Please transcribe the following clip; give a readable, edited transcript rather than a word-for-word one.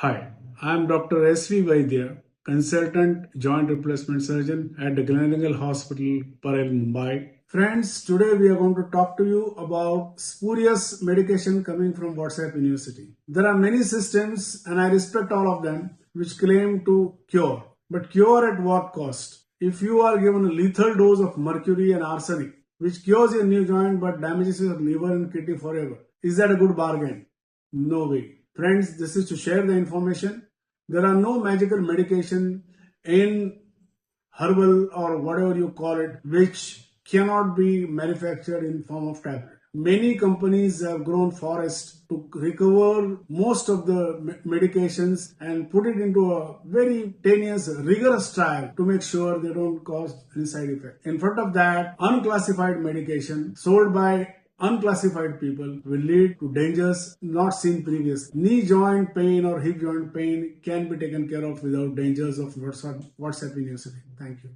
Hi, I am Dr. S.V. Vaidya, consultant joint replacement surgeon at the Gleneagles Hospital, Parel, Mumbai. Friends, today we are going to talk to you about spurious medication coming from WhatsApp University. There are many systems, and I respect all of them, which claim to cure. But cure at what cost? If you are given a lethal dose of mercury and arsenic, which cures your new joint but damages your liver and kidney forever, is that a good bargain? No way. Friends, this is to share the information. There are no magical medication in herbal or whatever you call it, which cannot be manufactured in form of tablet. Many companies have grown forests to recover most of the medications and put it into a very tenuous, rigorous trial to make sure they don't cause any side effect. In front of that, unclassified medication sold by unclassified people will lead to dangers not seen previously. Knee joint pain or hip joint pain can be taken care of without dangers of WhatsApp University. Thank you.